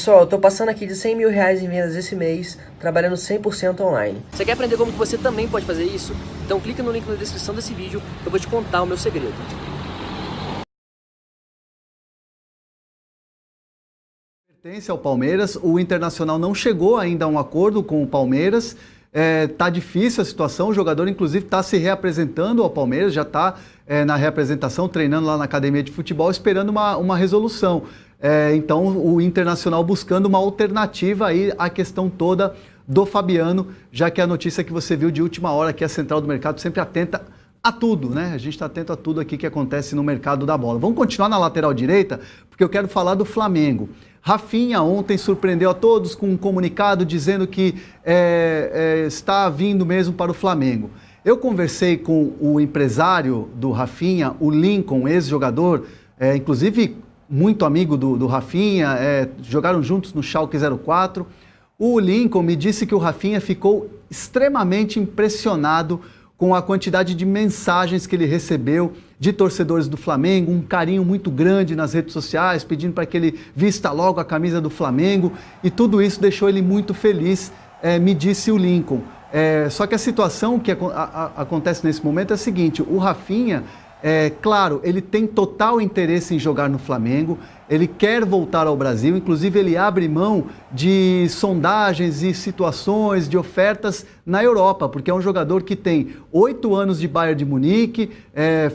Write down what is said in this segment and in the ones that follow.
Pessoal, eu tô passando aqui de 100 mil reais em vendas esse mês, trabalhando 100% online. Você quer aprender como que você também pode fazer isso? Então clica no link na descrição desse vídeo que eu vou te contar o meu segredo. Pertence ao Palmeiras, o Internacional não chegou ainda a um acordo com o Palmeiras, tá difícil a situação, o jogador inclusive está se reapresentando ao Palmeiras, já está na reapresentação, treinando lá na academia de futebol, esperando uma resolução. Então o Internacional buscando uma alternativa aí à questão toda do Fabiano, já que a notícia que você viu de última hora que a Central do Mercado sempre atenta a tudo, né? A gente está atento a tudo aqui que acontece no mercado da bola. Vamos continuar na lateral direita, porque eu quero falar do Flamengo. Rafinha ontem surpreendeu a todos com um comunicado dizendo que está vindo mesmo para o Flamengo. Eu conversei com o empresário do Rafinha, o Lincoln, ex-jogador, inclusive muito amigo do Rafinha, jogaram juntos no Schalke 04. O Lincoln me disse que o Rafinha ficou extremamente impressionado com a quantidade de mensagens que ele recebeu de torcedores do Flamengo, um carinho muito grande nas redes sociais, pedindo para que ele vista logo a camisa do Flamengo, e tudo isso deixou ele muito feliz, me disse o Lincoln. Só que a situação que acontece nesse momento é a seguinte: o Rafinha, claro, ele tem total interesse em jogar no Flamengo, ele quer voltar ao Brasil, inclusive ele abre mão de sondagens e situações, de ofertas na Europa, porque é um jogador que tem 8 anos de Bayern de Munique,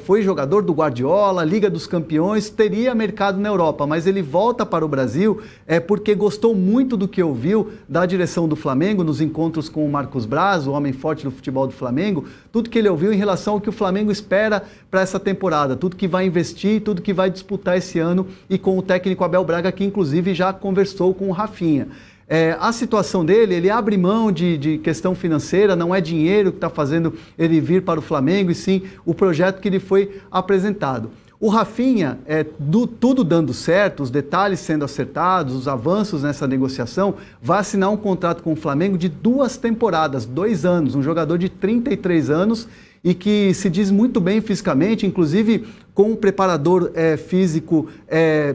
foi jogador do Guardiola, Liga dos Campeões, teria mercado na Europa, mas ele volta para o Brasil porque gostou muito do que ouviu da direção do Flamengo, nos encontros com o Marcos Braz, o homem forte do futebol do Flamengo, tudo que ele ouviu em relação ao que o Flamengo espera para essa temporada, tudo que vai investir, tudo que vai disputar esse ano, e com o técnico Abel Braga, que inclusive já conversou com o Rafinha. A situação dele, ele abre mão de questão financeira, não é dinheiro que está fazendo ele vir para o Flamengo, e sim o projeto que lhe foi apresentado. O Rafinha, tudo dando certo, os detalhes sendo acertados, os avanços nessa negociação, vai assinar um contrato com o Flamengo de 2 temporadas, 2 anos, um jogador de 33 anos e que se diz muito bem fisicamente, inclusive com um preparador físico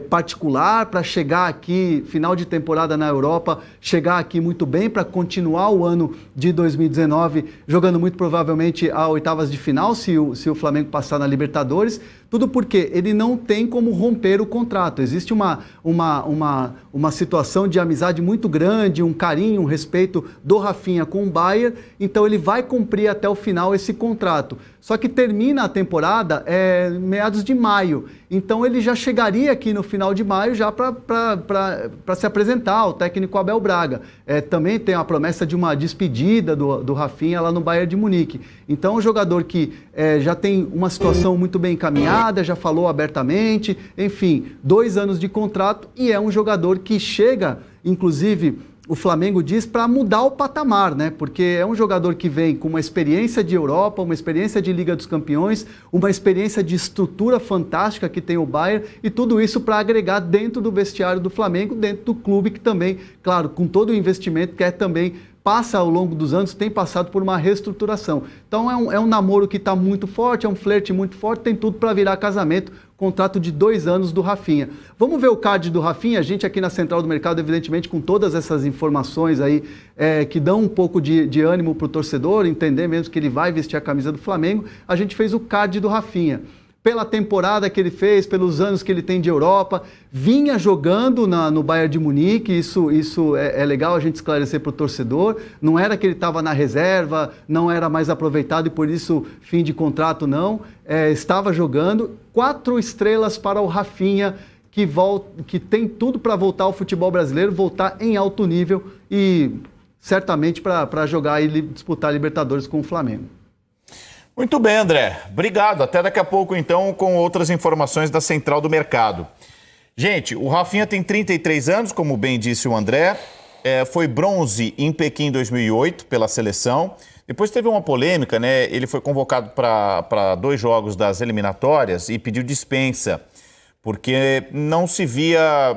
particular para chegar aqui, final de temporada na Europa, chegar aqui muito bem para continuar o ano de 2019 jogando muito provavelmente a oitavas de final, se o Flamengo passar na Libertadores, tudo porque ele não tem como romper o contrato. Existe uma situação de amizade muito grande, um carinho, um respeito do Rafinha com o Bayern, então ele vai cumprir até o final esse contrato. Só que termina a temporada meados de maio, então ele já chegaria aqui no final de maio já para se apresentar ao técnico Abel Braga. Também tem a promessa de uma despedida do Rafinha lá no Bayern de Munique. Então é um jogador que já tem uma situação muito bem encaminhada, já falou abertamente, enfim, 2 anos de contrato, e é um jogador que chega, inclusive, o Flamengo diz, para mudar o patamar, né? Porque é um jogador que vem com uma experiência de Europa, uma experiência de Liga dos Campeões, uma experiência de estrutura fantástica que tem o Bayern, e tudo isso para agregar dentro do vestiário do Flamengo, dentro do clube que também, claro, com todo o investimento, quer também passa ao longo dos anos, tem passado por uma reestruturação. Então é um namoro que está muito forte, é um flerte muito forte, tem tudo para virar casamento, contrato de 2 anos do Rafinha. Vamos ver o card do Rafinha, a gente aqui na Central do Mercado, evidentemente, com todas essas informações aí, que dão um pouco de ânimo para o torcedor, entender mesmo que ele vai vestir a camisa do Flamengo, a gente fez o card do Rafinha. Pela temporada que ele fez, pelos anos que ele tem de Europa, vinha jogando no Bayern de Munique, isso é legal a gente esclarecer para o torcedor, não era que ele estava na reserva, não era mais aproveitado e por isso fim de contrato não, estava jogando. 4 estrelas para o Rafinha, que tem tudo para voltar ao futebol brasileiro, voltar em alto nível e certamente para jogar e disputar a Libertadores com o Flamengo. Muito bem, André. Obrigado. Até daqui a pouco, então, com outras informações da Central do Mercado. Gente, o Rafinha tem 33 anos, como bem disse o André. Foi bronze em Pequim 2008 pela seleção. Depois teve uma polêmica, né? Ele foi convocado para 2 jogos das eliminatórias e pediu dispensa, porque não se via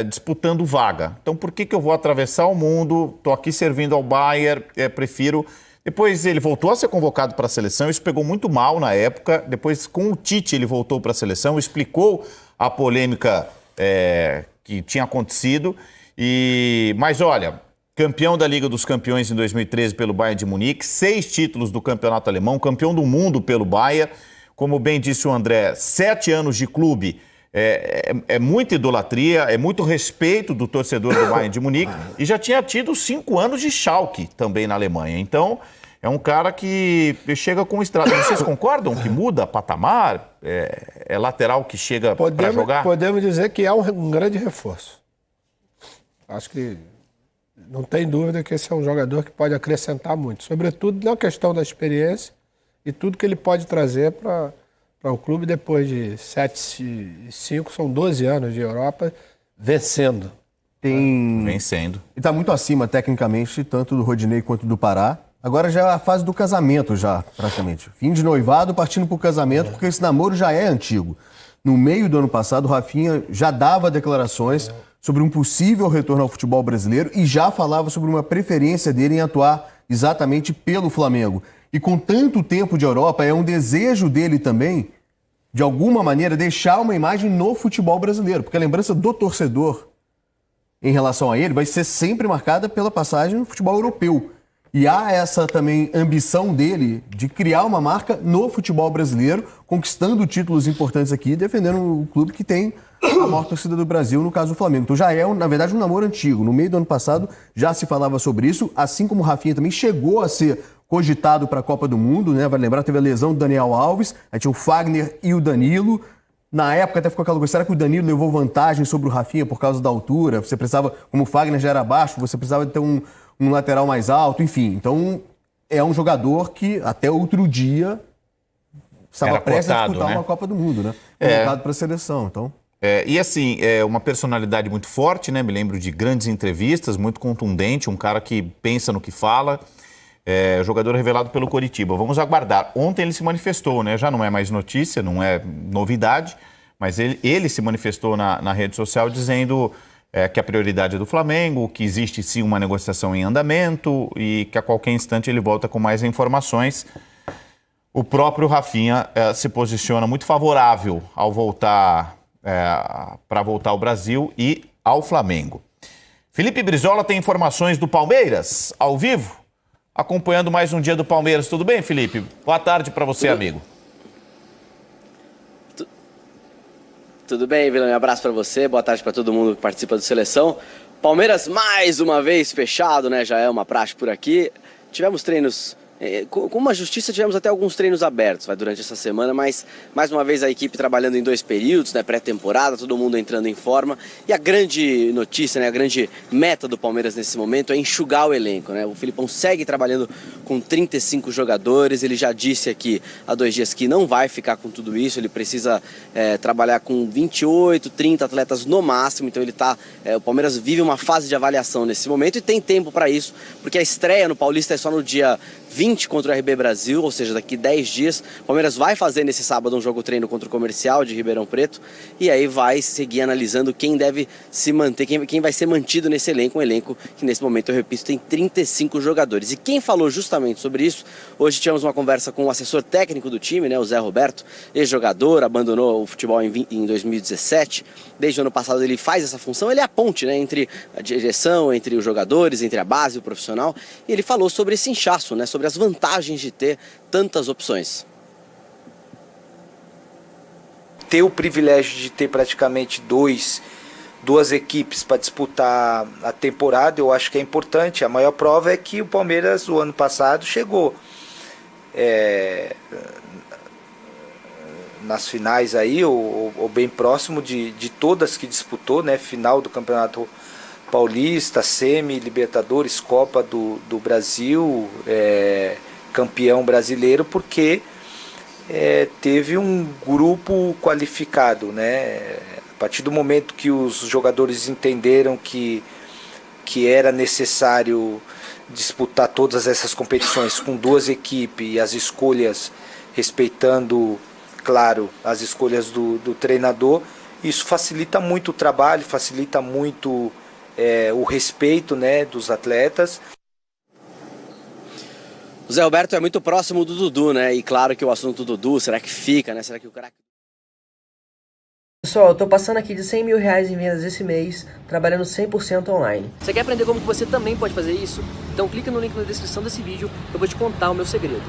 disputando vaga. Então, por que eu vou atravessar o mundo? Estou aqui servindo ao Bayern, prefiro... Depois ele voltou a ser convocado para a seleção, isso pegou muito mal na época. Depois, com o Tite, ele voltou para a seleção, explicou a polêmica que tinha acontecido. Mas olha, campeão da Liga dos Campeões em 2013 pelo Bayern de Munique, 6 títulos do campeonato alemão, campeão do mundo pelo Bayern. Como bem disse o André, 7 anos de clube. É muita idolatria, é muito respeito do torcedor do Bayern de Munique e já tinha tido 5 anos de Schalke também na Alemanha. Então, é um cara que chega com estrada. Vocês concordam que muda patamar? É lateral que chega para jogar? Podemos dizer que é um grande reforço. Acho que não tem dúvida que esse é um jogador que pode acrescentar muito. Sobretudo na questão da experiência e tudo que ele pode trazer para o clube depois de 7 e 5, são 12 anos de Europa vencendo. Vencendo. E está muito acima tecnicamente, tanto do Rodinei quanto do Pará. Agora já é a fase do casamento já, praticamente. Fim de noivado, partindo para o casamento, porque esse namoro já é antigo. No meio do ano passado, o Rafinha já dava declarações sobre um possível retorno ao futebol brasileiro e já falava sobre uma preferência dele em atuar exatamente pelo Flamengo. E com tanto tempo de Europa, é um desejo dele também, de alguma maneira, deixar uma imagem no futebol brasileiro. Porque a lembrança do torcedor em relação a ele vai ser sempre marcada pela passagem no futebol europeu. E há essa também ambição dele de criar uma marca no futebol brasileiro, conquistando títulos importantes aqui, defendendo o clube que tem a maior torcida do Brasil, no caso do Flamengo. Então já é, na verdade, um namoro antigo. No meio do ano passado já se falava sobre isso, assim como o Rafinha também chegou a ser cogitado para a Copa do Mundo, né? Vai lembrar, teve a lesão do Daniel Alves, aí tinha o Fagner e o Danilo. Na época até ficou aquela coisa, será que o Danilo levou vantagem sobre o Rafinha por causa da altura? Você precisava, como o Fagner já era baixo, você precisava ter um lateral mais alto, enfim. Então é um jogador que até outro dia estava prestes a disputar uma Copa do Mundo, né? Colocado para a seleção, então... E assim, é uma personalidade muito forte, né? Me lembro de grandes entrevistas, muito contundente, um cara que pensa no que fala. Jogador revelado pelo Coritiba. Vamos aguardar. Ontem ele se manifestou, né? Já não é mais notícia, não é novidade, mas ele se manifestou na rede social dizendo que a prioridade é do Flamengo, que existe sim uma negociação em andamento e que a qualquer instante ele volta com mais informações. O próprio Rafinha se posiciona muito favorável ao voltar, para voltar ao Brasil e ao Flamengo. Felipe Brizola tem informações do Palmeiras, ao vivo, acompanhando mais um dia do Palmeiras. Tudo bem, Felipe? Boa tarde para você, amigo. Tudo bem, Vilão? Um abraço para você, boa tarde para todo mundo que participa do Seleção. Palmeiras mais uma vez fechado, né? Já é uma praxe por aqui. Tivemos treinos... Com uma justiça, tivemos até alguns treinos abertos durante essa semana, mas mais uma vez a equipe trabalhando em 2 períodos, né, pré-temporada, todo mundo entrando em forma. E a grande notícia, né, a grande meta do Palmeiras nesse momento é enxugar o elenco, né? O Filipão segue trabalhando com 35 jogadores, ele já disse aqui há 2 dias que não vai ficar com tudo isso, ele precisa trabalhar com 28, 30 atletas no máximo, então o Palmeiras vive uma fase de avaliação nesse momento e tem tempo para isso, porque a estreia no Paulista é só no dia 20 contra o RB Brasil, ou seja, daqui 10 dias. O Palmeiras vai fazer nesse sábado um jogo-treino contra o Comercial de Ribeirão Preto e aí vai seguir analisando quem deve se manter, quem vai ser mantido nesse elenco, um elenco que nesse momento, eu repito, tem 35 jogadores. E quem falou justamente sobre isso, hoje tivemos uma conversa com o assessor técnico do time, né, o Zé Roberto, ex-jogador, abandonou o futebol em 2017, desde o ano passado ele faz essa função, ele é a ponte, né, entre a direção, entre os jogadores, entre a base e o profissional, e ele falou sobre esse inchaço, né, sobre as vantagens de ter tantas opções. Ter o privilégio de ter praticamente duas equipes para disputar a temporada, eu acho que é importante. A maior prova é que o Palmeiras, o ano passado, chegou nas finais aí, ou bem próximo de todas que disputou, né? Final do Campeonato Paulista, Semi, Libertadores, Copa do Brasil, campeão brasileiro, porque teve um grupo qualificado, né? A partir do momento que os jogadores entenderam que era necessário disputar todas essas competições com 2 equipes e as escolhas respeitando, claro, as escolhas do treinador, isso facilita muito o trabalho, facilita muito o respeito, né, dos atletas. O Zé Roberto é muito próximo do Dudu, né? E claro que o assunto do Dudu, será que fica, né? Será que o craque Pessoal, eu tô passando aqui de 100 mil reais em vendas esse mês, trabalhando 100% online. Você quer aprender como que você também pode fazer isso? Então clica no link na descrição desse vídeo que eu vou te contar o meu segredo.